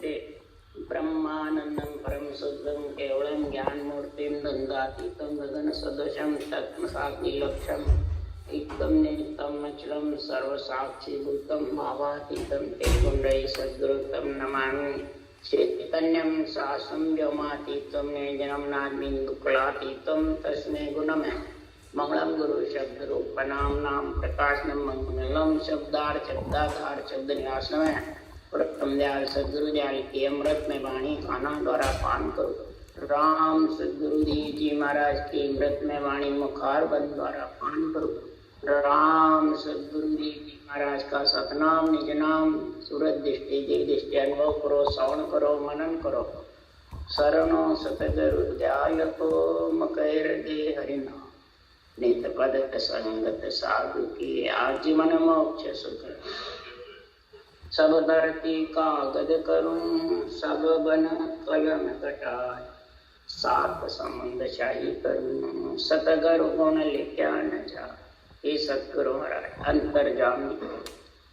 मूर्ते ब्रह्मानंदं परम शुद्धं केवलं ज्ञानमूर्तिं द्वन्द्वातीतं गगन सदृशं तत्साक्षिलक्षम् एकं नित्यं अचलं सर्वसाक्षीभूतं भावातीतं तेजोमय सद्गुरुं नमामि। चैतन्यं शासं व्योमातीतं निर्जनं नादबिन्दुकलातीतं तस्मै गुणमय मंगलम गुरु शब्द रूपनाम नाम प्रकाशनम मंगलम शब्दार्थ शब्दाधार शब्द निवासनमय प्रथम दयाल सदगुरु दयाल की अमृत में वाणी खाना द्वारा पान करो। राम सदगुरु जी महाराज की अमृत में वाणी मुखार बंद द्वारा पान करो। राम सदगुरु जी महाराज का सतनाम निज नाम सूरत दृष्टि दिग दृष्टि अनुभव करो, श्रवण करो, मनन करो। शरणो सतगुरु दयाल को मकर दे हरिनाम नित पद संगत साधु की आजीवन मोक्ष सुख। सब धरती कागज करूं सब बन कलम कटाए सात संबंध शाही करूं सतगुरु गुण लिख्या न जा। हे सतगुरु महाराज अंतर्जामी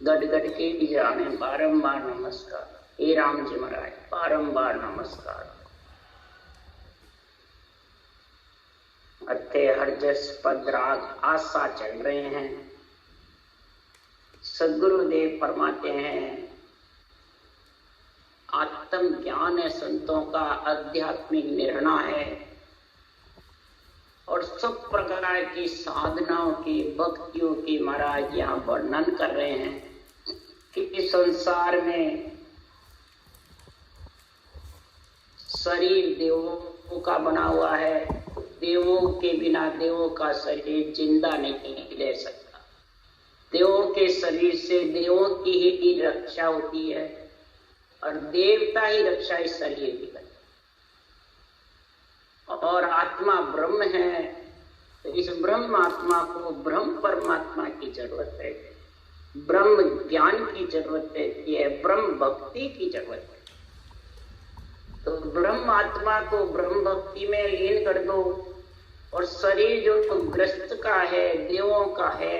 गट गट के जाने बारंबार नमस्कार। हे राम जी महाराज बारंबार नमस्कार। अत्ते हरजस पद राग आशा चल रहे हैं। सदगुरुदेव फरमाते हैं आत्म ज्ञान है संतों का आध्यात्मिक निर्णय है और सब प्रकार की साधनाओं की भक्तियों की महाराज यहाँ वर्णन कर रहे हैं कि इस संसार में शरीर देवों का बना हुआ है। देवों के बिना देवों का शरीर जिंदा नहीं रह सकता। देवों के शरीर से देवों की ही रक्षा होती है और देवता ही रक्षा इस शरीर की करते। और आत्मा ब्रह्म है तो इस ब्रह्म आत्मा को ब्रह्म परमात्मा की जरूरत है, ब्रह्म ज्ञान की जरूरत है, ब्रह्म भक्ति की जरूरत है। तो ब्रह्म आत्मा को ब्रह्म भक्ति में लीन कर दो और शरीर जो ग्रस्त का है देवों का है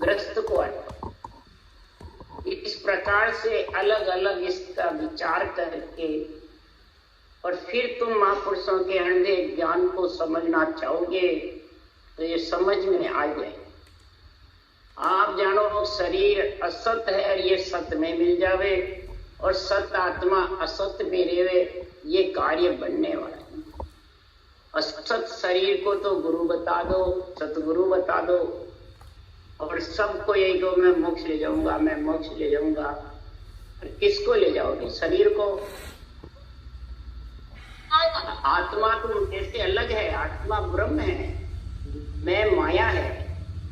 ग्रस्त को हटाओ। इस प्रकार से अलग अलग इसका विचार करके और फिर तुम महापुरुषों के अनंत ज्ञान को समझना चाहोगे तो ये समझ में आ जाए। आप जानो शरीर असत है ये सत में मिल जावे और सत आत्मा असत में रेवे ये कार्य बनने वाला है। असत शरीर को तो गुरु बता दो, सतगुरु बता दो और सबको यही दो मैं मोक्ष ले जाऊंगा, मैं मोक्ष ले जाऊंगा। किसको ले जाओगे? शरीर को। आत्मा तो कैसे अलग है? आत्मा ब्रह्म है, मैं माया है।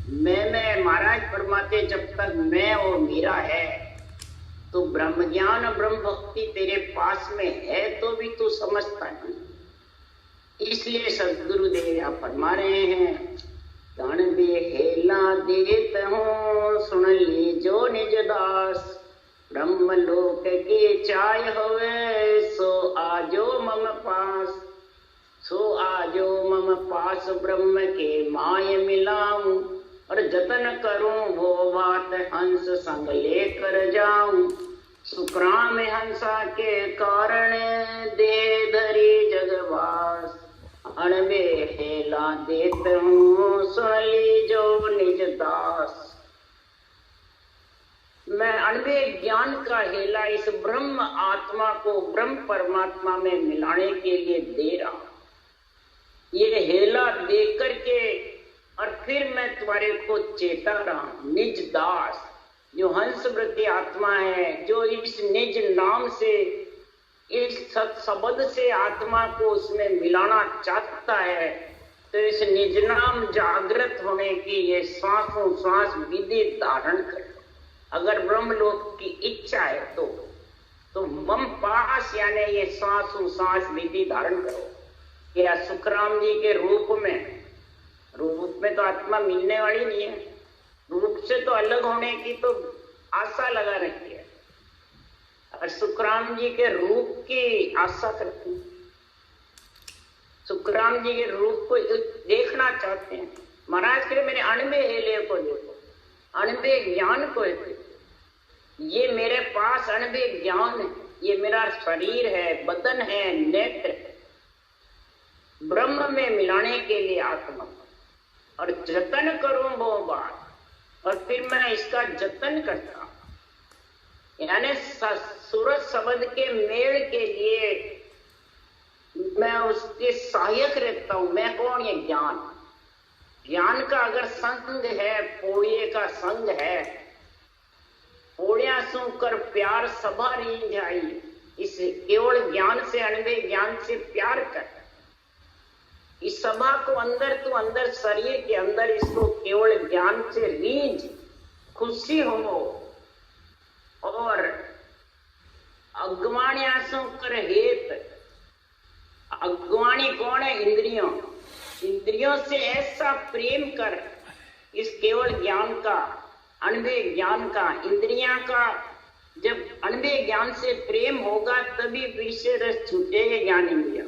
मैं महाराज फरमाते जब तक मैं और मेरा है तो ब्रह्म ज्ञान ब्रह्म भक्ति तेरे पास में है तो भी तू समझता नहीं। इसलिए सदगुरुदेव यहाँ फरमा रहे हैं गण बेहेला देत हूँ सुन लीजो निज दास ब्रह्म लोक के चाय होवे सो आजो मम पास, सो आजो मम पास ब्रह्म के माय मिलाऊं और जतन करूं वो बात हंस संग लेकर जाऊं। सुखराम हंसा के कारण दे धरी जगवास अणबे हेला देत हूँ सुन लीजो निज दास। मैं अणबे ज्ञान का हेला इस ब्रह्म आत्मा को ब्रह्म परमात्मा में मिलाने के लिए दे रहा हूं। ये हेला दे करके और फिर मैं तुम्हारे को चेता रहा हूं। निज दास जो हंसवृत्ति आत्मा है जो इस निज नाम से इस सत शब्द से आत्मा को उसमें मिलाना चाहता है तो इस निज नाम जागृत होने की ये श्वासों श्वास विधि धारण कर। अगर ब्रह्मलोक की इच्छा है तो मम पास यानी ये श्वासों श्वास विधि धारण करो। क्या सुखराम जी के रूप में तो आत्मा मिलने वाली नहीं है। रूप से तो अलग होने की तो आशा लगा रखी है और सुखराम जी के रूप की आशा करती है। सुखराम जी के रूप को देखना चाहते हैं। महाराज कहे मेरे अणबे हेले को देखो, अणबे ज्ञान को देखो। ये मेरे पास अणबे ज्ञान है, ये मेरा शरीर है, बदन है, नेत्र है, ब्रह्म में मिलाने के लिए आत्मा, और जतन करूं वो बात, और फिर मैं इसका जतन करता हूं, यानी सूरज शब्द के मेल के लिए मैं उसके सहायक रहता हूं। मैं कौन? ये ज्ञान। ज्ञान का अगर संग है, पोड़िए का संग है, पोड़िया सुकर प्यार सभा नहीं जाई, इस केवल ज्ञान से, अनबे ज्ञान से प्यार कर, इस सभा को अंदर तो अंदर, शरीर के अंदर इसको केवल ज्ञान से रीझ, खुशी हो, और अज्ञानियासों कर हेत। अज्ञानी कौन है? इंद्रियों। इंद्रियों से ऐसा प्रेम कर इस केवल ज्ञान का, अनबे ज्ञान का, इंद्रियां का जब अनबे ज्ञान से प्रेम होगा तभी विषय रस छूटेगा ज्ञान इंद्रिया,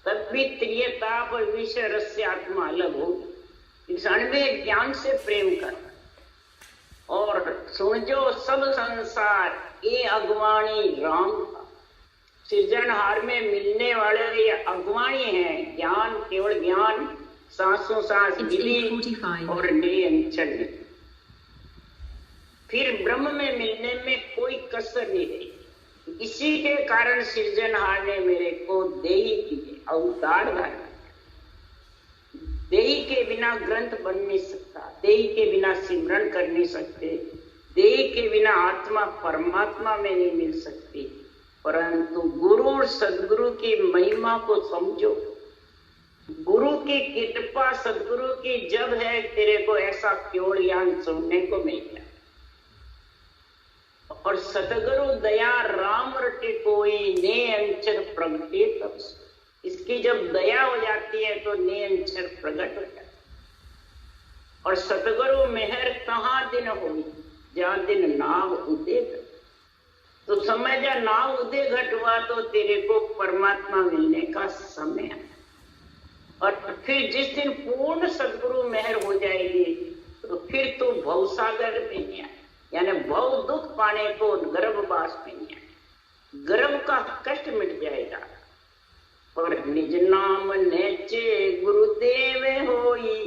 तभी त्रियताप और विषय रस से आत्मा अलग होगी। इस अनबे ज्ञान से प्रेम कर, और सुन जो सब संसार ये अज्ञानी राम का। सृजनहार में मिलने वाले ये अज्ञानी हैं। ज्ञान, केवल ज्ञान, सांसों सांस मिली और निरंतर। फिर ब्रह्म में मिलने में कोई कसर नहीं रही। इसी के कारण सृजनहार ने मेरे को देही की अवतार धारण। देही के बिना ग्रंथ बन नहीं सकता, देही के बिना सिमरन कर नहीं सकते, देही के बिना आत्मा परमात्मा में नहीं मिल सकती। परंतु गुरु और सदगुरु की महिमा को समझो। गुरु की कृपा, सदगुरु की जब है, तेरे को ऐसा केवल ज्ञान सुनने को मिलेगा। और सतगुरु दया राम रटे कोई, ने अंचर प्रगटे तब। इसकी जब दया हो जाती है तो ने अंचर प्रकट हो जाता है। और सतगुरु मेहर कहाँ दिन होगी? जहाँ दिन नाव उदे घट। तो समझ जा, नाव उदे घट हुआ तो तेरे को परमात्मा मिलने का समय है। और फिर जिस दिन पूर्ण सदगुरु मेहर हो जाएगी तो फिर तो भवसागर में नहीं आए, यानी भव दुख पाने को गर्भवास में नहीं आए, गर्भ का कष्ट मिट जाएगा। और निज नाम नेचे गुरुदेव होई,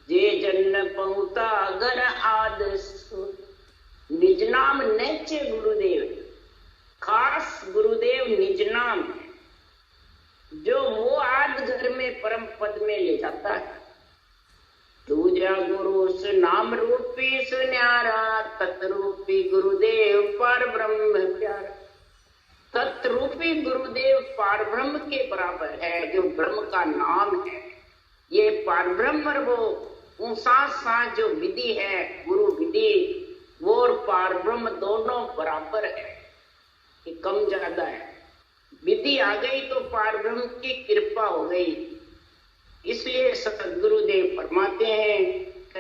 जे जन पहुता घर आद। निज नाम नेचे गुरुदेव, खास गुरुदेव निज नाम है, जो वो आद घर में परम पद में ले जाता है। दूजा गुरु से नाम रूपी सुन्यारा, तत्रूपी गुरुदेव पर ब्रह्म प्यारा। तत्रूपी गुरुदेव पार ब्रह्म के बराबर है, जो ब्रह्म का नाम है। ये पार ब्रह्म वो साथ जो विधि है, गुरु विधि, वो और पार ब्रह्म दोनों बराबर है, कि कम ज्यादा है। विधि आ गई तो पार ब्रह्म की कृपा हो गई। इसलिए सतगुरुदेव फरमाते हैं,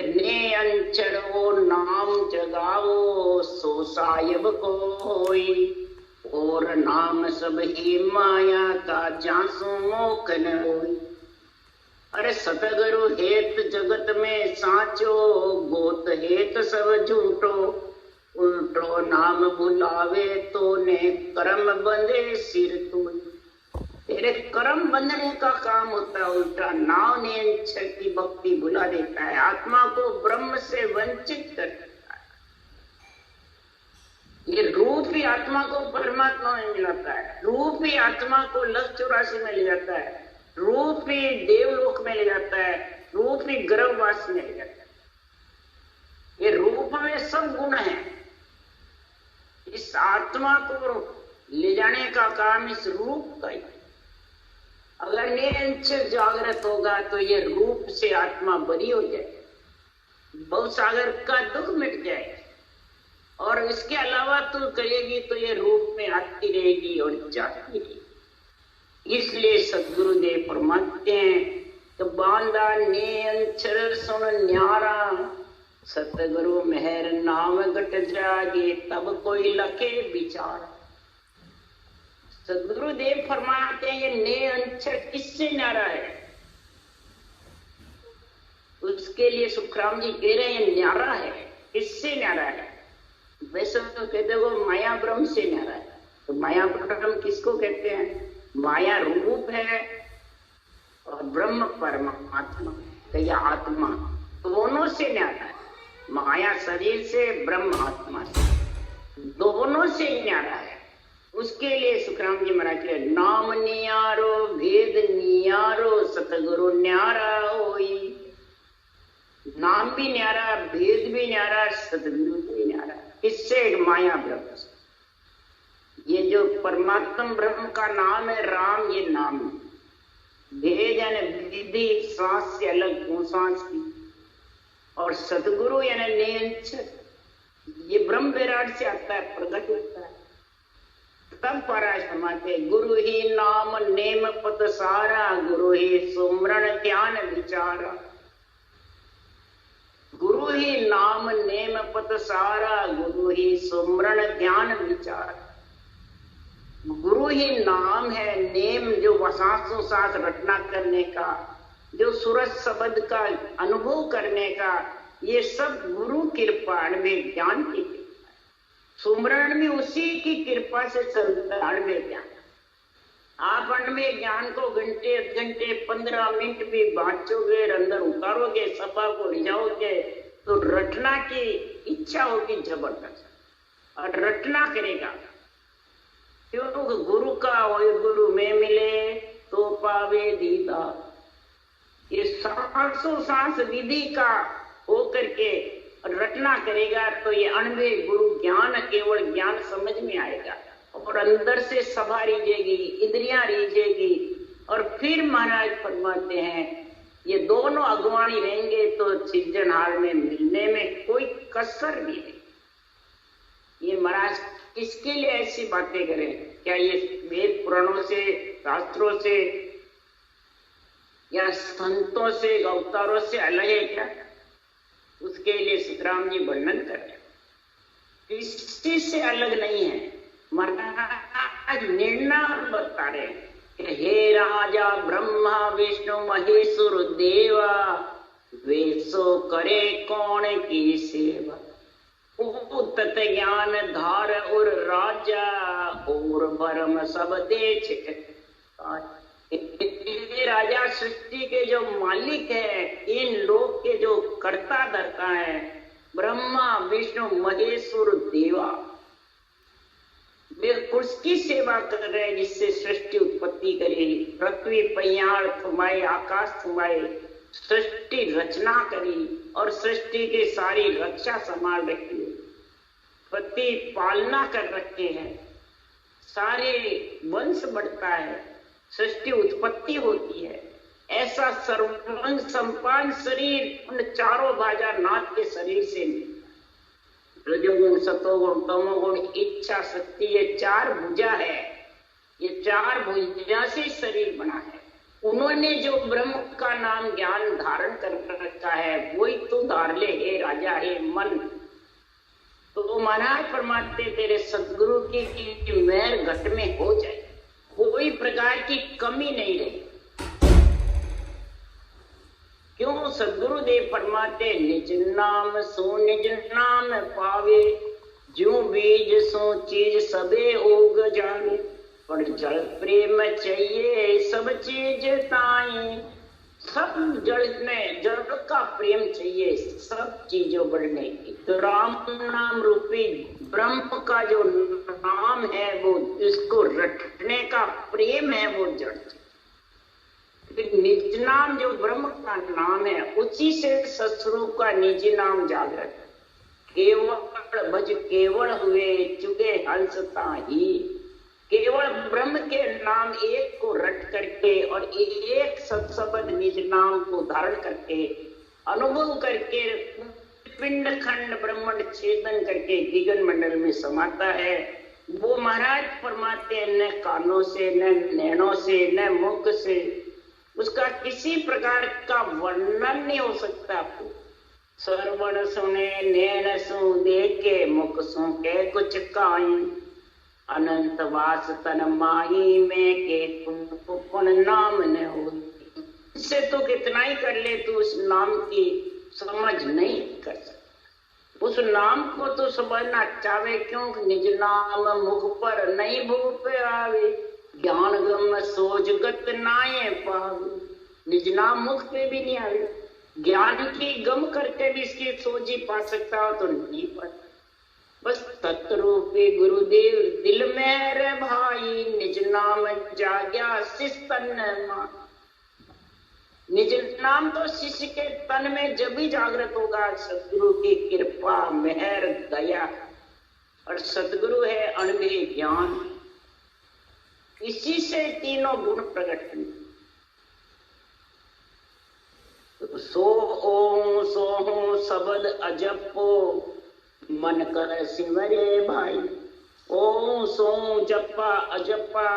ने अंचर वो नाम जगाओ, सो साहिब कोई, और नाम सब ही माया का जासो मोख न होई। अरे सतगुरु हेत जगत में साचो, गोत हेत सब झूठो, उल्टो नाम बुलावे तो ने कर्म बंधे सिर तू। तेरे कर्म बंधने का काम होता है उल्टा। नाम ने अंचर की भक्ति बुला देता है, आत्मा को ब्रह्म से वंचित कर देता है। ये रूप ही आत्मा को परमात्मा में मिलाता है, रूप ही आत्मा को लक्ष्य 84 में ले जाता है, रूप ही देवलोक में ले जाता है, रूप ही गर्भवास में ले जाता है। ये रूप में सब गुण है। इस आत्मा को ले जाने का काम इस रूप का ही। अगर निरंतर जागृत होगा तो ये रूप से आत्मा बरी हो जाए, भवसागर का दुख मिट जाए, और इसके अलावा तो करेगी तो ये रूप में आती रहेगी और जाती रहेगी। इसलिए सदगुरुदेव फरमाते हैं कि बांधा ने अंचर सुन न्यारा, सतगुरु मेहर नाम घट जागे, तब कोई लखे विचार। सदगुरुदेव फरमाते हैं ये ने अंचर किससे न्यारा है? उसके लिए सुखराम जी कह रहे हैं ये न्यारा है। किससे न्यारा है? वैसे तो कहते हो माया ब्रह्म से न्यारा है, तो माया ब्रह्म किसको कहते हैं? माया रूप है और ब्रह्म परमात्मा तो यह आत्मा दोनों से न्यारा है। माया शरीर से, ब्रह्म आत्मा से, दोनों से न्यारा है। उसके लिए सुखराम जी महाराज के नाम नियारो भेद नियारो सतगुरु न्यारा होई। नाम भी न्यारा, भेद भी न्यारा, सतगुरु भी न्यारा। इससे माया ब्रह्म से, ये जो परमात्मा ब्रह्म का नाम है राम, ये नाम भेद यानी विधि, सांस से अलग सांस की, और सतगुरु यानी नियंत्रण, ये ब्रह्म विराट से आता है, प्रकट होता है। तब पराज फरमाते गुरु ही नाम नेम पद सारा, गुरु ही सुमरण ध्यान विचारा। गुरु ही नाम नेम पद सारा, गुरु ही सुमरण ध्यान विचार। गुरु ही नाम है, नेम जो सांसों सांस रटना करने का, जो सूरज शब्द का अनुभव करने का, ये सब गुरु कृपा में ज्ञान की कृपा। सुमरण भी उसी की कृपा से चलता है ज्ञान। आप अण्डमेय ज्ञान को घंटे घंटे 15 मिनट भी बांचोगे, अंदर उतारोगे, सभा को रिझाओगे, तो रटना की इच्छा होगी जबरदस्त, और रटना करेगा। क्योंकि गुरु का वही गुरु में मिले तो पावे दीदा। ये सांसों सांस विधि का होकर के रटना करेगा तो ये अण्डमेय गुरु ज्ञान केवल ज्ञान समझ में आएगा, और अंदर से सभा रिझेगी, इंद्रियां रिझेगी, और फिर महाराज फरमाते हैं ये दोनों अगवानी रहेंगे तो सृजनहार में मिलने में कोई कसर नहीं है। ये महाराज किसके लिए ऐसी बातें करें? क्या ये वेद पुराणों से, शास्त्रों से या संतों से, अवतारों से अलग है क्या? उसके लिए सुखराम जी वर्णन कर रहे हैं, किसी से अलग नहीं है। महाराज निर्णय बता रहे हैं कि हे राजा ब्रह्मा विष्णु महेश्वर देवा, वेसो करे कौन की सेवा। तत ज्ञान धार और राजा, और भरम सब दे छिक। राजा सृष्टि के जो मालिक है, इन लोक के जो कर्ता धर्ता है, ब्रह्मा विष्णु महेश्वर देवा, वे उसकी सेवा कर रहे हैं जिससे सृष्टि उत्पत्ति करी, पृथ्वी पयाड़ थमाई, आकाश थमाए, सृष्टि रचना करी और सृष्टि की सारी रक्षा संभाल रखी है, पति पालना कर रखे हैं, सारे वंश बढ़ता है, सृष्टि उत्पत्ति होती है। ऐसा सर्वांग संपान शरीर उन चारों बाजार नाथ के शरीर से मिलता। रजोगुण सतोगुण तमोगुण इच्छा शक्ति, ये चार भुजा है, ये चार भुजा से शरीर बना है। उन्होंने जो ब्रह्म का नाम ज्ञान धारण कर रखा है वही तो धार ले हे राजा हे मन। तो महाराज फरमाते तेरे सदगुरु की मेहर घट में हो जाए, कोई प्रकार की कमी नहीं रही। क्यों? सदगुरुदेव फरमाते निज नाम सो निज नाम पावे, ज्यों बीज सो चीज सबे उग जावे। पर जल प्रेम चाहिए सब चीज ताई, सब जल में जल का प्रेम चाहिए सब चीजों बढ़ने की। तो राम नाम रूपी ब्रह्म का जो नाम है वो इसको रटने का प्रेम है, वो जड़। निज नाम जो ब्रह्म का नाम है उसी से सत्स्वरूप का निजी नाम जागृत। केवल भज केवल हुए चुगे हंसता ही। केवल ब्रह्म के नाम एक को रट करके और एक सत्शब्द निज नाम को धारण करके अनुभव करके पिंड खंड ब्रह्मांड छेदन करके गगन मंडल में समाता है। वो महाराज फरमाते हैं न कानों से, न नैनों से, न मुख से, उसका किसी प्रकार का वर्णन नहीं हो सकता। आपको श्रवण सुने नैन सु देखे, मुख सु के कुछ काई, अनंत वास तन माही में के पुन नाम न हो। इससे तो कितना ही कर ले तू उस नाम की समझ नहीं कर सकता। उस नाम को तो समझना चाहे, क्यों निज नाम मुख पर नहीं भूप आवे, ज्ञान गम सोजगत नाये पावे। निज नाम मुख पे भी नहीं आवे, ज्ञान की गम करके भी इसकी सोजी पा सकता हो तो नहीं पाता। बस तत्रूपी गुरुदेव दिल में रे भाई, निज नाम जाग्या शिष्य तन मां। निज नाम तो शिष्य के तन में जब भी जागृत होगा, सदगुरु की कृपा मेहर दया, और सदगुरु है अणुमेय ज्ञान, इसी से तीनों गुण प्रकट हुए। सो ओम सोहू शब्द अजपो, मन कर सिमरे भाई। ओम सो जपा अजपा,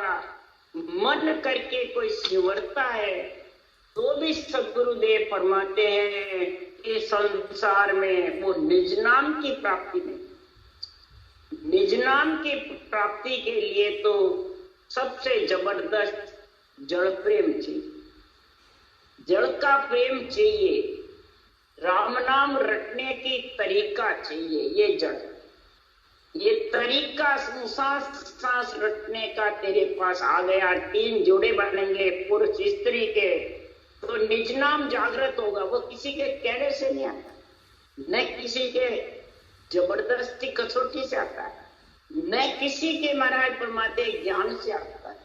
मन करके कोई सिमरता है तो भी सदगुरुदेव फरमाते हैं कि संसार में वो निज नाम की प्राप्ति नहीं। निज नाम की प्राप्ति के लिए तो सबसे जबरदस्त जड़ प्रेम चाहिए, जड़ का प्रेम चाहिए, राम नाम रटने की तरीका चाहिए। ये जड़, ये तरीका सांस सांस रटने का तेरे पास आ गया, 3 जोड़े बनेंगे पुरुष स्त्री के, तो निज नाम जागृत होगा। वो किसी के कहने से नहीं आता, न किसी के जबरदस्ती कसौटी से आता है, न किसी के महाराज परमाते ज्ञान से आता है।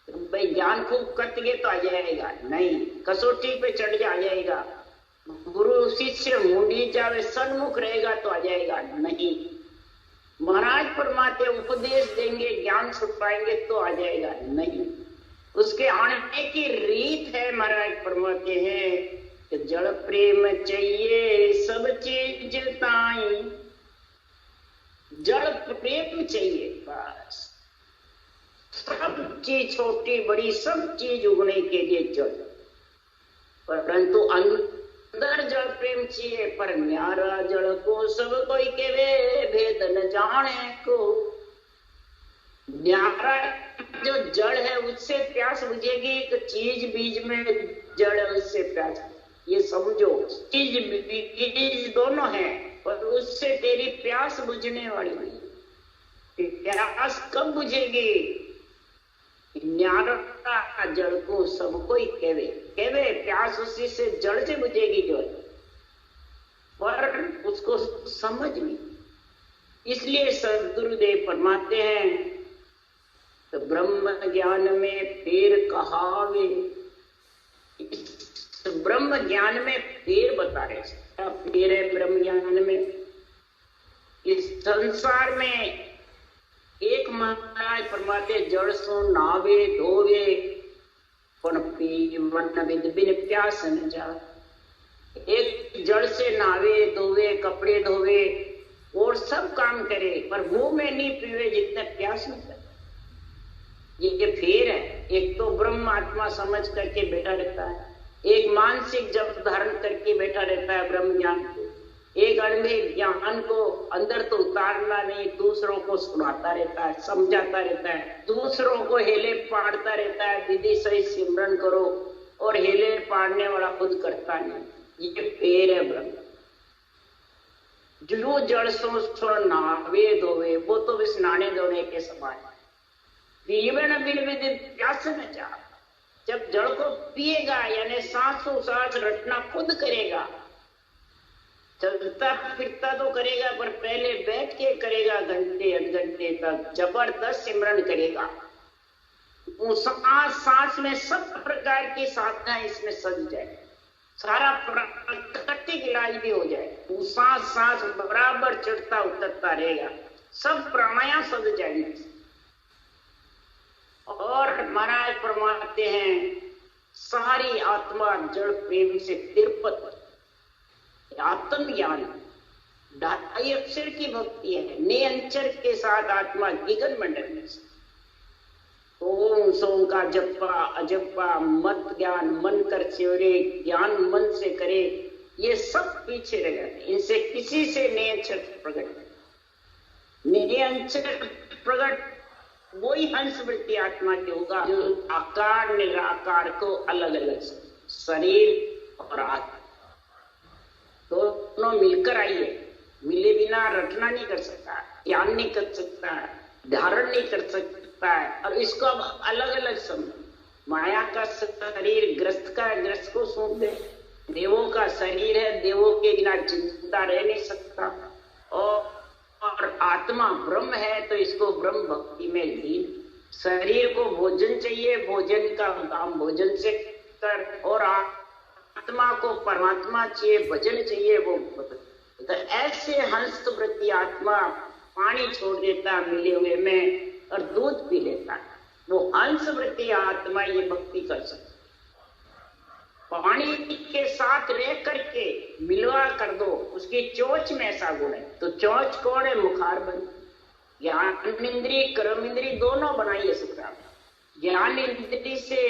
तो भाई ज्ञान खूब करेंगे तो आ जाएगा, नहीं कसौटी पे चढ़ जाएगा। गुरु शिष्य मुंडी जावे सन्मुख रहेगा तो आ जाएगा, नहीं। महाराज परमाते उपदेश देंगे, ज्ञान छुपाएंगे तो आ जाएगा, नहीं। उसके आने की रीत है। महाराज फरमाते हैं कि जड़ प्रेम चाहिए सब चीज ताई, जड़ प्रेम चाहिए बस। सब चीज छोटी बड़ी सब चीज उगने के लिए जड़, परंतु अंदर जड़ प्रेम चाहिए। पर न्यारा जड़ को सब कोई केवे, भेद न जाने को। न्यारा जो जड़ है उससे प्यास बुझेगी, तो चीज बीज में जड़ है उससे प्यास, ये समझो। चीज बीज दोनों है, पर उससे तेरी प्यास बुझने वाली नहीं। प्यास कब बुझेगी? न्यारा जड़ को सब कोई केवे, केवे प्यास उसी से जड़ से बुझेगी जो, पर उसको समझ नहीं। इसलिए सदगुरुदेव फरमाते हैं तो ब्रह्म ज्ञान में फेर कहावे। ब्रह्म ज्ञान में फेर बता रहे, क्या फेर है ब्रह्म ज्ञान में? इस संसार में एक महाराज फरमाते जड़ सो नावे धोवे, पण पीवन विद बिन प्यास न जा। एक जड़ से नावे धोवे, कपड़े धोवे और सब काम करे, पर मुंह में नहीं पीवे जितने प्यास न करे। ये फेर है। एक तो ब्रह्म आत्मा समझ करके बैठा रहता है, एक मानसिक जब धारण करके बैठा रहता है ब्रह्म ज्ञान को, एक अणुमेय ज्ञान को अंदर तो उतारना नहीं, दूसरों को सुनाता रहता है, समझाता रहता है, दूसरों को हेले पाड़ता रहता है, विधि सही सिमरन करो, और हेले पाड़ने वाला खुद करता नहीं। ये फेर है ब्रह्म। जो जड़ सो नावे धोवे, वो तो इस नाने धोने के समान है। पीवन बिन विद प्यास न जा। जब जड़ को पिएगा यानी सांसों सांस रटना खुद करेगा, चलता फिरता तो करेगा, पर पहले बैठ के करेगा, घंटे 8 घंटे तक जबरदस्त सिमरन करेगा। सांस सांस में सब प्रकार की साधना इसमें सज जाए, सारा प्राकृतिक इलाज भी हो जाए। वो सांस सांस बराबर चढ़ता उतरता रहेगा, सब प्राणायाम सज जाएंगे। और महाराज फरमाते हैं सारी आत्मा जड़ प्रेम से तिरपत। आत्म ज्ञान 2.5 अक्षर की भक्ति है, नियंचर के साथ आत्मा गगन मंडल में। ओम सोम का जप्पा अजप्पा मत ज्ञान मन कर सेवरे, ज्ञान मन से करे, ये सब पीछे रह जाते। इनसे किसी से नियंचर प्रकट, नियंचर प्रकट वही हंस वृत्ति आत्मा के होगा जो आकार निराकार को अलग अलग, शरीर और आत्मा दोनों मिलकर आई है। मिले बिना रटना नहीं कर सकता, ज्ञान नहीं कर सकता, धारण नहीं कर सकता है। और इसको अब अलग अलग समझ, माया का शरीर ग्रस्त का है, ग्रस्त को सौंप दे। देवों का शरीर है, देवों के बिना चिंता रह नहीं सकता। और आत्मा ब्रह्म है तो इसको ब्रह्म भक्ति में लीन। शरीर को भोजन चाहिए, भोजन का काम भोजन से कर। और आत्मा को परमात्मा चाहिए, भजन चाहिए, वो तो ऐसे हंस वृत्ति आत्मा पानी छोड़ देता मिले हुए में और दूध पी लेता। वो हंस वृत्ति आत्मा ये भक्ति कर सकता। पानी के साथ रह करके मिलवा कर दो, उसकी चोंच में ऐसा गुण है। तो चोंच कौन है? मुखार बन। ज्ञान इंद्री कर्म इंद्री दोनों बनाइए सुखराम। ज्ञान इंद्री से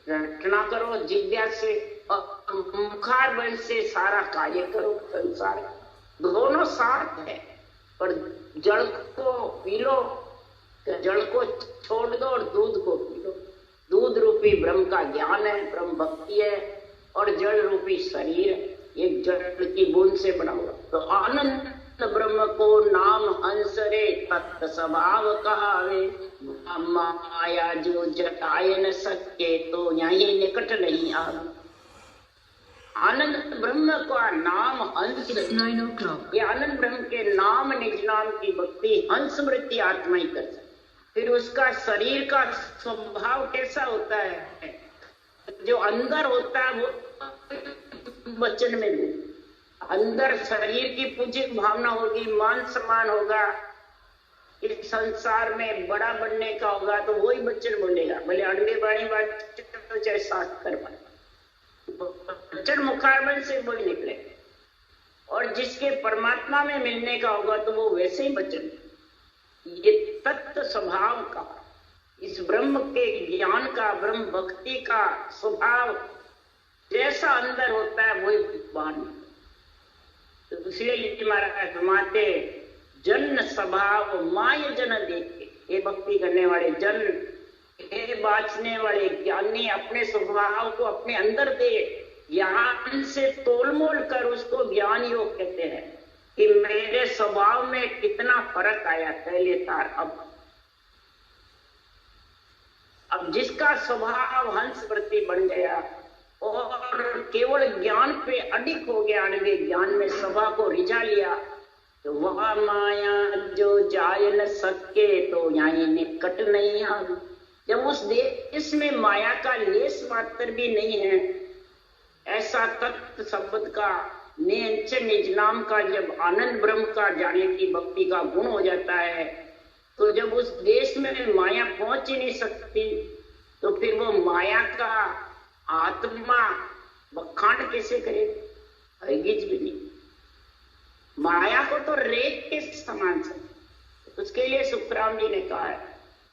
रटना करो, जिज्ञा से, और मुखार बन से सारा कार्य करो। संसार दोनों साथ है। पर जल को पी लो, जल को छोड़ दो और दूध को पी लो। दूध रूपी ब्रह्म का ज्ञान है, ब्रह्म भक्ति है। और जल रूपी शरीर एक जल की बूंद से बना हुआ। तो आनंद ब्रह्म को नाम हंस रे तत् स्वभाव कहावे। माया जो जटाए न सके तो यही निकट नहीं आवे। आनंद ब्रह्म का नाम हंस। ये आनंद ब्रह्म के नाम निज नाम की भक्ति हंस वृत्ति आत्मा ही कर। फिर उसका शरीर का स्वभाव कैसा होता है? जो अंदर होता है वो वचन में भी अंदर शरीर की पूजित भावना होगी, मान सम्मान होगा, इस संसार में बड़ा बनने का होगा तो वही वचन बोलेगा। भले अंडे बाणी बात तो चाहे साथ कर पाए, वचन मुखारबन से बोल निकले। और जिसके परमात्मा में मिलने का होगा तो वो वैसे ही वचन। ये तत्व स्वभाव का, इस ब्रह्म के ज्ञान का, ब्रह्म भक्ति का स्वभाव जैसा अंदर होता है वही बाहर। तो इसलिए महाराज फरमाते जन स्वभाव माय जन देखे। ये भक्ति करने वाले जन, ये बाँचने वाले ज्ञानी अपने स्वभाव को अपने अंदर दे, ज्ञान से तोलमोल कर उसको ज्ञान योग कहते हैं कि मेरे स्वभाव में कितना फर्क आया पहले तार अब जिसका स्वभाव हंस वृत्ति बन गया और केवल ज्ञान पे अडिग हो गया, अनवे ज्ञान में सभा को रिझा लिया, तो वह माया जो जाय न सके तो यहाँ निकट नहीं आवे। जब उस देश में माया का लेस मात्र भी नहीं है, ऐसा तत्व शब्द का निज नाम का जब आनंद ब्रह्म का जाने की भक्ति का गुण हो जाता है, तो जब उस देश में माया पहुंच ही नहीं सकती तो फिर वो माया का आत्मा बखान कैसे करेगा? हरगिज भी नहीं। माया को तो रेत के समान समझ। उसके लिए सुखराम जी ने कहा है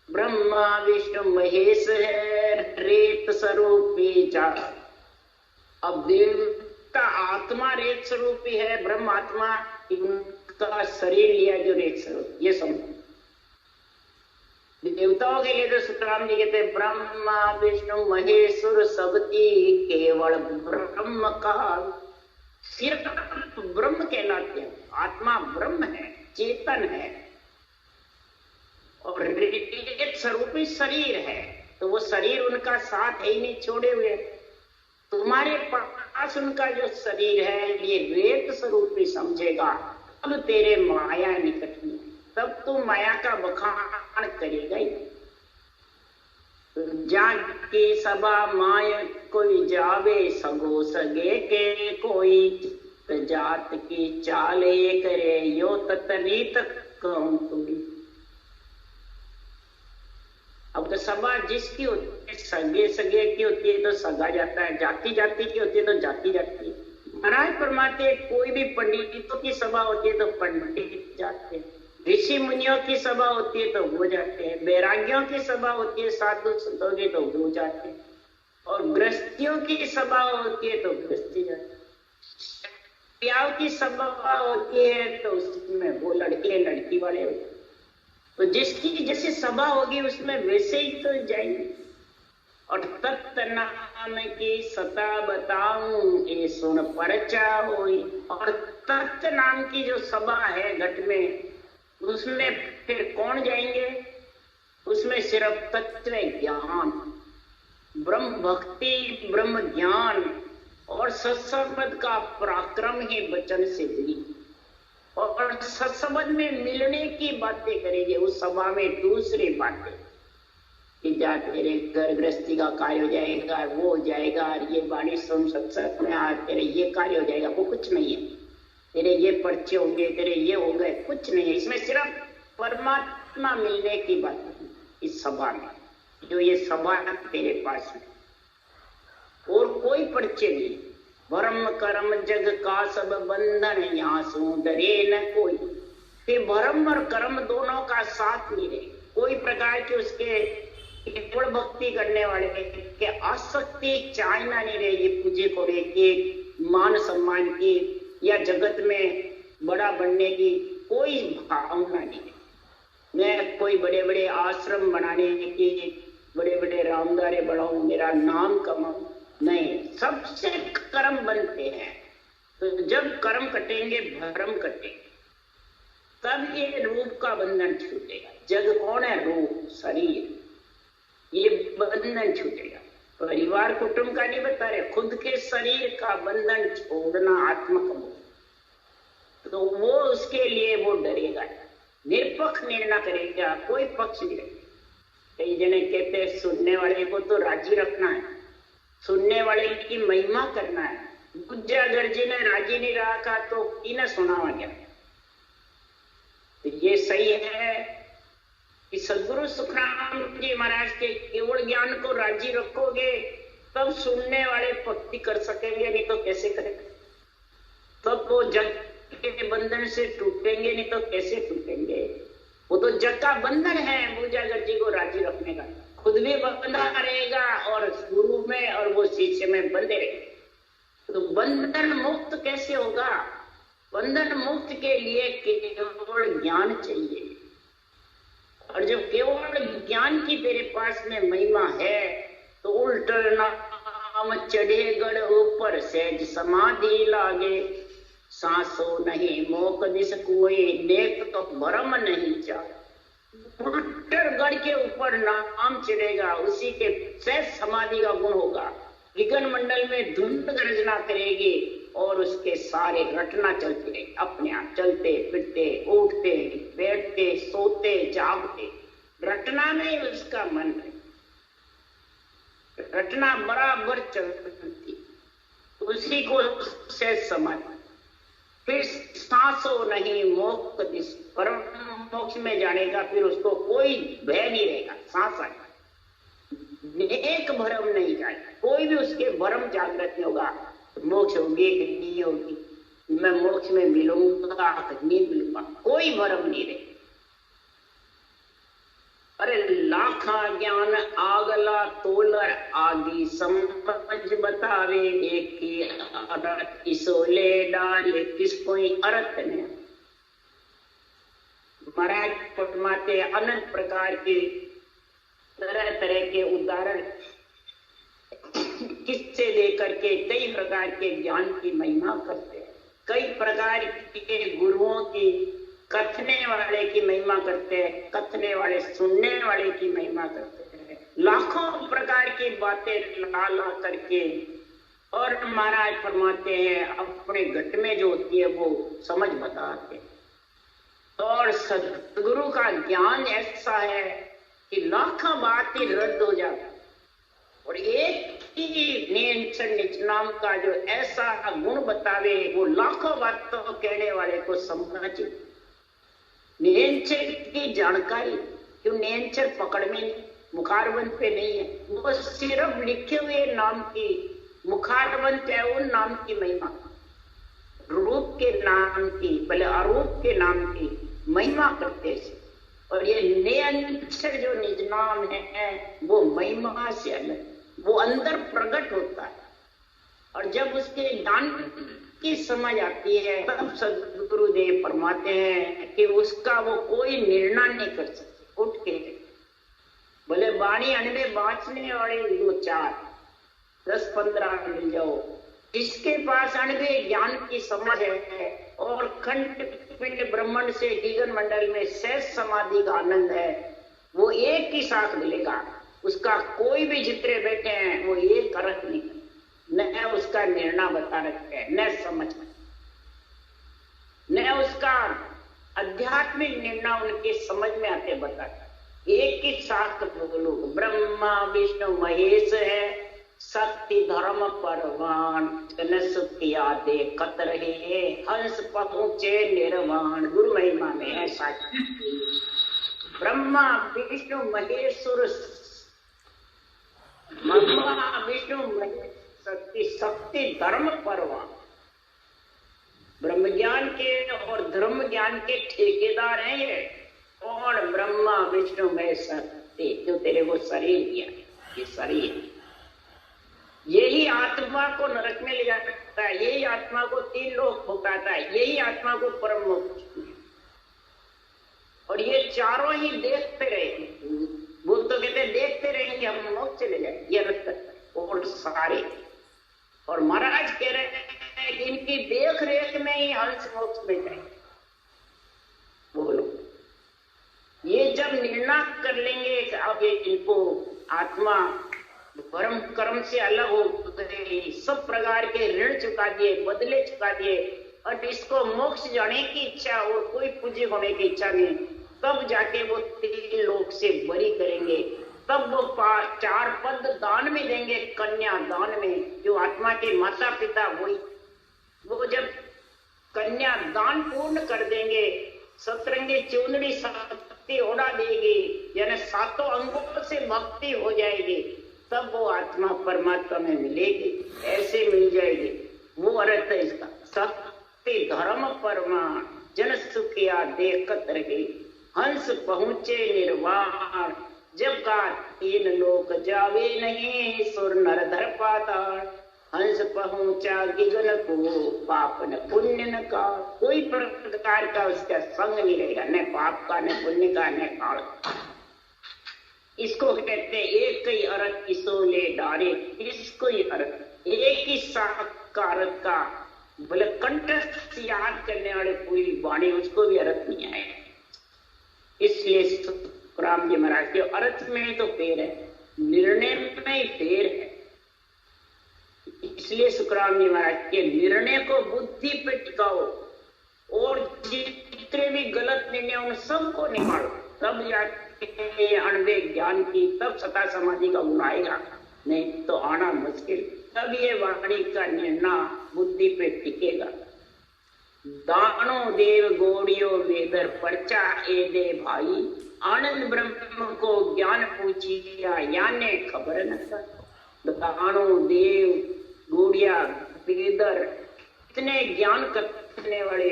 ब्रह्मा विष्णु महेश है रेत स्वरूपी जा। अब देवता आत्मा रेत स्वरूपी है, ब्रह्म आत्मा का शरीर लिया जो रेत स्वरूप। ये समझो देवताओं के लिए तो सुखराम जी कहते हैं ब्रह्मा विष्णु महेश्वर सबती केवल ब्रह्म का। सिर्फ ब्रह्म कहलाते हैं। आत्मा ब्रह्म है, चेतन है और रेत स्वरूपी शरीर है। तो वो शरीर उनका साथ ही नहीं छोड़े हुए। तुम्हारे पास उनका जो शरीर है ये रेत स्वरूपी समझेगा, अब तेरे माया निकट नहीं, तब तू माया का बखान करेगा ही। जाके सभा माय कोई जावे सगो सगे के कोई, जात की चाले करे यो ततरीत कहूं तुरी। अब तो सभा जिसकी होती है, सगे सगे की होती है तो सगा जाता है, जाति जाति की होती है तो जाति जाती है। महाराज फरमाते कोई भी पंडितों की सभा होती है तो पंडित जाते हैं, ऋषि मुनियों की सभा होती है तो वो जाते हैं, वैराग्यों की सभा होती है साधु संतों की तो वो जाते हैं, और गृहस्थियों की सभा होती है तो गृहस्थी जाते हैं, ब्याह की सभा होती है तो उसमें वो लड़के लड़की वाले होते हैं। तो जिसकी जैसे सभा होगी उसमें वैसे ही तो जाएंगे। और तत्त नाम की सता बताऊं ये सुन परचा होई। और तत्त नाम की जो सभा है घट में, उसमें फिर कौन जाएंगे? उसमें सिर्फ तत्व ज्ञान, ब्रह्म भक्ति, ब्रह्म ज्ञान और सत्संग का पराक्रम ही वचन से हुई। और सत्संग में मिलने की बातें करेंगे उस सभा में। दूसरी बातें कि जा तेरे घर गृहस्थी का कार्य हो जाएगा, वो हो जाएगा, ये वाणी सुन सत्संग में आ, तेरे ये कार्य हो जाएगा, वो कुछ नहीं है। तेरे ये पर्चे होंगे, तेरे ये हो गए, कुछ नहीं है। इसमें सिर्फ परमात्मा मिलने की बात है इस सभा में, जो ये सभा तेरे पास है, और कोई पर्चे नहीं। भरम कर्म जग का सब बंधन, यहाँ सो डरे न कोई। फिर भरम और कर्म दोनों का साथ नहीं रहे, कोई प्रकार के उसके केवल भक्ति करने वाले के आसक्ति चाहना नहीं रहे, ये पूजे को के मान सम्मान की या जगत में बड़ा बनने की कोई भावना नहीं है। मैं कोई बड़े बड़े आश्रम बनाने की, बड़े बड़े रामदारे बढ़ाऊं, मेरा नाम कमाऊं, नहीं। सबसे कर्म बनते हैं। तो जब कर्म कटेंगे, भरम कटेंगे, तब ये रूप का बंधन छूटेगा। जग कौन है? रूप, शरीर, ये बंधन छूटेगा। परिवार कुटुंब का नहीं बता रहे, खुद के शरीर का बंधन छोड़ना आत्मक, तो वो उसके लिए वो डरेगा, निरपक्ष निर्णय करेगा, कोई पक्ष नहीं रहेगा। कई जने कहते हैं सुनने वाले को तो राजी रखना है, सुनने वाले की महिमा करना है। गुज्जा अगर जी ने राजी नहीं रखा तो इन्हें सुनावा गया। तो ये सही है कि सदगुरु सुखराम जी महाराज के केवल ज्ञान को राजी रखोगे तब सुनने वाले भक्ति कर सकेंगे, नहीं तो कैसे करेंगे? तब वो जग के बंधन से टूटेंगे, नहीं तो कैसे टूटेंगे? वो तो जग का बंधन है पूजागर जी को राजी रखने का। खुद भी बंधा रहेगा और गुरु में और वो शिष्य में बंधे रहेंगे। तो बंधन मुक्त कैसे होगा? बंधन मुक्त के लिए केवल ज्ञान चाहिए। और जब केवल ज्ञान की तेरे पास में महिमा है तो उल्टा नाम चढ़े गढ़ ऊपर, सहज समाधि लागे। सांसो नहीं मोक दिस कोई, नेक तो भरम नहीं चाहे। उल्टर गढ़ के ऊपर नाम चढ़ेगा, उसी के सहज समाधि का गुण होगा। गगन मंडल में धुंध गर्जना करेगी और उसके सारे रटना चलते रहेंगे, अपने आप चलते फिरते, उठते बैठते, सोते जागते, रटना में उसका मन है। रटना बराबर चलती, उसी को सहज समाधि। फिर सांसों नहीं मोक्ष दिस, परम मोक्ष में जाने का फिर उसको कोई भय नहीं रहेगा। सांस आएगा, एक भरम नहीं जाएगा, कोई भी उसके भरम जागृत नहीं होगा। मोक्ष होगी कि नहीं होगी, मैं मोक्ष में मिलूंगा कि नहीं मिलूंगा, कोई भरम नहीं रहेगा। अरे लाखा ज्ञान आगला तोलर आदि समझ बतावे, एक ही अर्थ इसोले डाले किस कोई अर्थ नहीं। महाराज फरमाते अनंत प्रकार के तरह तरह के उदाहरण किससे लेकर के कई प्रकार के ज्ञान की महिमा करते हैं। कई प्रकार के गुरुओं की, कथने वाले की महिमा करते हैं, कथने वाले सुनने वाले की महिमा करते हैं। लाखों प्रकार की बातें ला ला करके और महाराज फरमाते हैं अपने घट में जो होती है वो समझ बताते हैं। और सदगुरु का ज्ञान ऐसा है कि लाखों बात ही रद्द हो जाती, और एक ही निज नाम का जो ऐसा गुण बतावे वो लाखों बातों को कहने वाले को समझना चाहिए। निरंतर की जानकारी, क्यों निरंतर पकड़ में नहीं, मुखारबंद पे नहीं है, वो सिर्फ लिखे हुए नाम की मुखारबंद है। उन नाम की महिमा, रूप के नाम की, भले अरूप के नाम की महिमा करते हैं। और ये निरंतर जो निज नाम है वो महिमा से अलग, वो अंदर प्रकट होता है। और जब उसके ज्ञान की समझ आती है तब सदगुरुदेव फरमाते हैं कि उसका वो कोई निर्णय नहीं कर सकते। उठ के बोले बाणी अनबे बांचने वाले दो चार 10-15 मिल जाओ, इसके पास अनबे ज्ञान की समझ है और खंड पिंड ब्रह्मांड से गगन मंडल में सहज समाधि का आनंद है, वो एक ही साथ मिलेगा। उसका कोई भी जितने बैठे हैं वो एक अर्थ नहीं, न उसका निर्णय बता रखे है, न समझ, न उसका आध्यात्मिक निर्णय उनके समझ में आते बताता। एक ही साथ बोलो, ब्रह्मा विष्णु महेश है, शक्ति धर्म परवान, सुखिया देखत रहे, हंस पहुंचे निर्वाण। गुरु महिमा में है साक्षी ब्रह्मा विष्णु महेश्वर, ब्रह्मा विष्णु महेश शक्ति धर्म परवान। ब्रह्म ज्ञान के और धर्म ज्ञान के ठेकेदार हैं ये। और ब्रह्मा विष्णु में शक्ति, जो तेरे को शरीर दिया, ये शरीर, यही आत्मा को नरक में ले जाता है, यही आत्मा को 3 लोक भुगताता है, यही आत्मा को परम मोक्ष। और ये चारों ही देखते रहे, वो तो कहते देखते रहेंगे हम मोक्ष चले जाए, ये रक्त और सारे। और महाराज कह रहे हैं कि इनकी देख रेख में ही हंस मोक्ष में जाए। बोलो, ये जब निर्णय कर लेंगे कि अब इनको आत्मा परम कर्म से अलग हो गए, सब प्रकार के ऋण चुका दिए, बदले चुका दिए, और इसको मोक्ष जाने की इच्छा और कोई पूज्य होने की इच्छा नहीं, तब जाके वो 3 लोक से बरी करेंगे। तब वो 4 पद दान में देंगे, कन्या दान में, जो आत्मा के माता पिता वही। वो जब कन्या दान पूर्ण कर देंगे, सतरंगी चुनरी शक्ति उड़ा देगी, यानी 7 अंगों से भक्ति हो जाएगी, तब वो आत्मा परमात्मा में मिलेगी। ऐसे मिल जाएगी, वो अर्थ है इसका। शक्ति धर्म परमाण, जन सुखिया देखत रहे, हंस पहुंचे निर्वाण। जब का 3 लोक जावे नहीं, सुर नर धर पाताल। हंस पहुंचा गगन को, पाप न पुण्य न का। कोई प्रकार का उसका संग नहीं रहेगा, न पाप का, न पुण्य का, न काल का। इसको कहते हैं एक ही अर्थ इसो ले डारे, इसको ही अर्थ, एक ही का अर्थ का बोले कंठस्थ याद करने वाले पूरी वाणी, उसको भी अर्थ नहीं आए। इसलिए सुखराम जी महाराज के अर्थ में तो फेर है, निर्णय में ही फेर है। इसलिए सुखराम जी महाराज के निर्णय को बुद्धि पे टिकाओ और जितने भी गलत निर्णय उन सबको निकालो, तब जाके अणवे ज्ञान की, तब सता समाधि का गुण आएगा, नहीं तो आना मुश्किल। तब ये वाणी का निर्णय बुद्धि पे टिकेगा। दानो देव गोड़ियो वेदर पर्चा ए दे भाई, आनंद ब्रह्म को ज्ञान पूछिया, याने खबर न था। दानो देव गोड़िया वेदर, कितने ज्ञान करने वाले,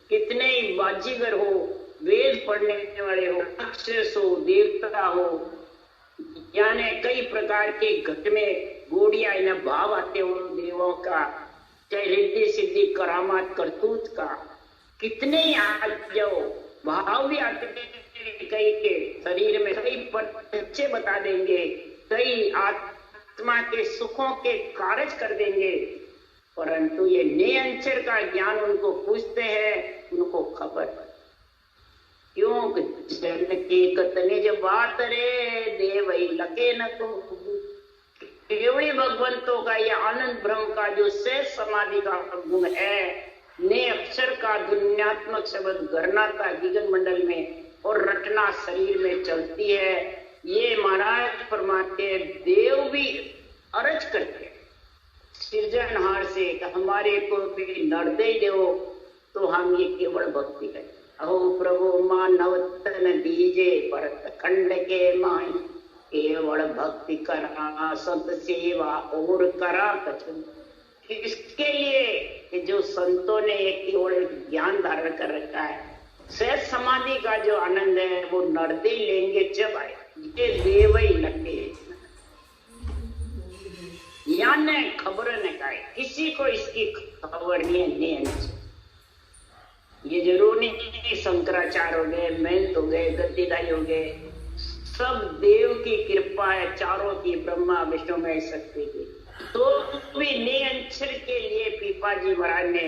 कितने ही बाजीगर हो, वेद पढ़ने वाले हो, राक्षस हो, देवता हो, यानी कई प्रकार के घट में गोड़िया इन्हें भाव आते हो देवों का, चाहे रिद्धि सिद्धि करामात करतूत का, कितने ही आ जाओ, भाव भी आते कई के शरीर में, कई परिचय बता देंगे, कई आत्मा के सुखों के कार्य कर देंगे, परंतु ये नियंचर का ज्ञान उनको पूछते हैं, उनको खबर। क्यों जन की कतने जब बात रे देव लके न तो, केवली भगवंतों का यह आनंद ब्रह्म का जो शेष समाधि का गुण है, ने अक्षर का दुनियात्मक शब्द गरनाता गगन मंडल में और रटना शरीर में चलती है। ये महाराज फरमाते देव भी अर्ज करते सृजनहार से कि हमारे को भी नर्दय दो, तो हम ये केवल भक्ति करें। अहो प्रभु मानव तन दीजे परत खंड के माई, केवल भक्ति करा संत सेवा और करा कछु। इसके लिए कि जो संतों ने एक केवल ज्ञान धारण कर रखा है, सहज समाधि का जो आनंद है वो नर्दे लेंगे जब आए, ये देव ही लगे यानी खबर न खाए, किसी को इसकी खबर नहीं है। ये जरूर नहीं शंकराचार्य हो गए, महंत हो गए, गद्दीदाई हो गए, सब देव की कृपा है, चारों की, ब्रह्मा विष्णु महेश शक्ति की। तो भी निअक्षर के लिए पीपाजी महाराज ने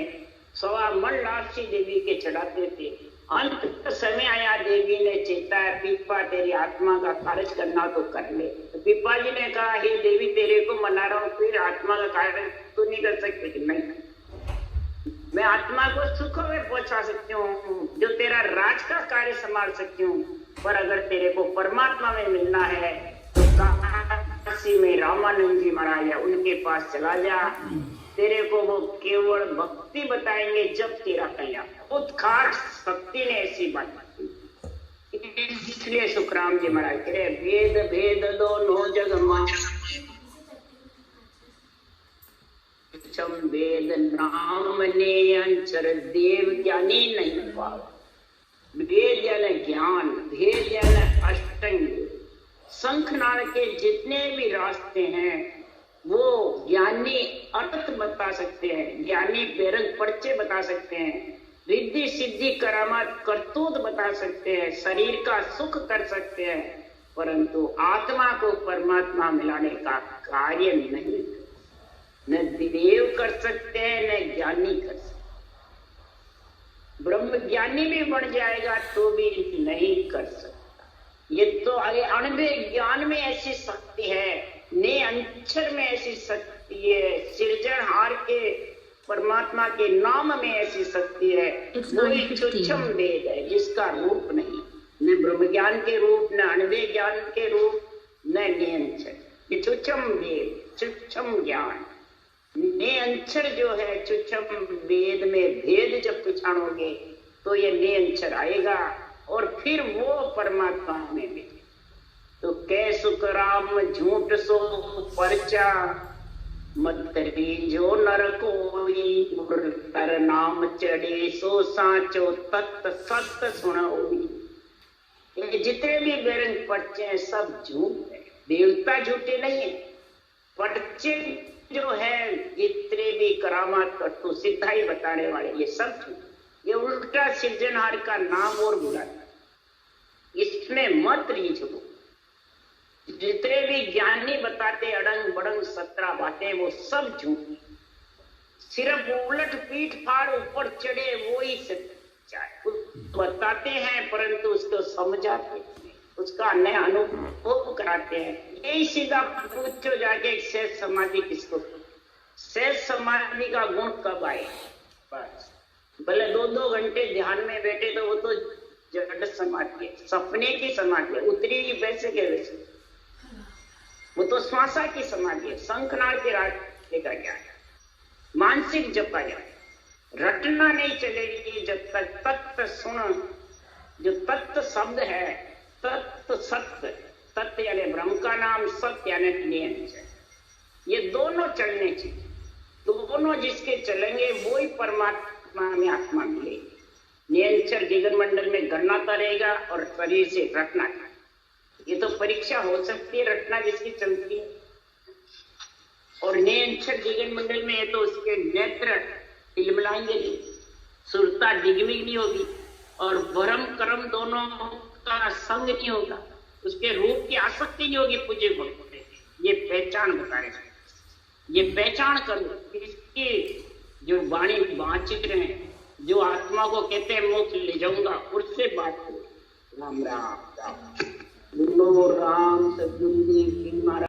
1.25 मन लापसी देवी के चढ़ाते थे। अंत समय आया, देवी ने चेताया, पीपा तेरी आत्मा का कार्य करना तो कर ले। तो पीपा जी ने कहा, हे देवी तेरे को मना रहा हूँ, फिर आत्मा का कार्य तो नहीं कर सकती। नहीं, मैं आत्मा को सुख में पहुंचा सकती हूँ, जो तेरा राज का कार्य संभाल सकती हूँ, पर अगर तेरे को परमात्मा में मिलना है तो काशी में रामानंद जी महाराज है, उनके पास चला जा। तेरे को वो केवल भक्ति बताएंगे, जब तेरा कल्याण। उत्खाट शक्ति ने ऐसी बात की, इसलिए सुखराम जी महाराज कह रहे, भेद भेद दोनों जग में, वेद नाम ने अंचर देव ज्ञानी नहीं पावा। वेद यानी ज्ञान, भेद यानी अष्टांग। शंखनाद के जितने भी रास्ते हैं वो ज्ञानी अर्थ बता सकते हैं, ज्ञानी बेरंग पर्चे बता सकते हैं, रिद्धि सिद्धि करामात करतूत बता सकते हैं, शरीर का सुख कर सकते हैं, परंतु आत्मा को परमात्मा मिलाने का कार्य नहीं। न देव कर सकते हैं, न ज्ञानी कर सकते। ब्रह्म ज्ञानी भी बन जाएगा तो भी नहीं कर सकता। ये तो अणुवे ज्ञान में ऐसी शक्ति है, ने अक्षर में ऐसी शक्ति है, सृजनहार के परमात्मा के नाम में ऐसी शक्ति है। वही सूक्ष्म वेद है जिसका रूप नहीं, न ब्रह्म ज्ञान के रूप, न अणुवे ज्ञान के रूप, न नियंत्रण। ये सूक्ष्म वेद, सूक्ष्म ज्ञान, नियंत्रण जो है सूक्ष्म वेद में भेद जब पहचानोगे तो ये नियंत्रण आएगा और फिर वो परमात्मा में मिले। तो कै सुख राम झूठ सो परचा, मतरी जो नर कोई, तर नाम चढ़े सो साचो तत् सत्य सुनोई। ये जितने भी बेरंग पर्चे हैं सब झूठ है, देवता झूठे नहीं है। पर्चे जो है जितने भी करामात करतू सिद्धाई बताने वाले, ये सब झूठ। ये उल्टा सृजनहार का नाम और बुलाता, इसमें मत रीझो। जितने भी ज्ञानी बताते अड़ंग बड़ंग 17 बातें, वो सब झूठी। सिर्फ उलट पीठ फाड़ ऊपर चढ़े वो ही सच्चा है। बताते हैं परंतु उसको समझाते नहीं, उसका नया अनुभव कराते हैं। यही सीधा पूछो जाके शेष समाधि किसको, शेष समाधि का गुण कब आए? बस भले 2-2 घंटे ध्यान में बैठे तो वो तो जड़ समाधि है, सपने की समाधि है, उतरी वैसे के वैसे। वो तो श्वासा की समाधि है, शंखनाद के रास्ते का ज्ञान है, मानसिक जपा जाए। रटना नहीं चलेगी जब तक तत्व सुन। जो तत्व शब्द है, तत्व सत्य, तत्व यानी ब्रह्म का नाम, सत्य यानी नियंत्रण, ये दोनों चलने चाहिए। दोनों जिसके चलेंगे वो ही परमात्मा में आत्मा मिलेगी। नियंत्रण जीवन मंडल में गन्नाता रहेगा और शरीर से रटना। ये तो परीक्षा हो सकती है रटना जिसकी चलती है, और नियंत्रण जीवन मंडल में है तो उसके नेत्र टिलमिलाएंगे नहीं, सुरता डिगमिग नहीं होगी, और भरम कर्म दोनों का संग नहीं होगा, उसके रूप की आसक्ति नहीं होगी। पूज्य भक्त ये पहचान बता रहे हैं, ये पहचान करो। इसकी जो वाणी वाचित हैं, जो आत्मा को कहते हैं मोक्ष ले जाऊंगा, उससे बात करो। राम राम राम। राम सतगुरु देव जी महाराज।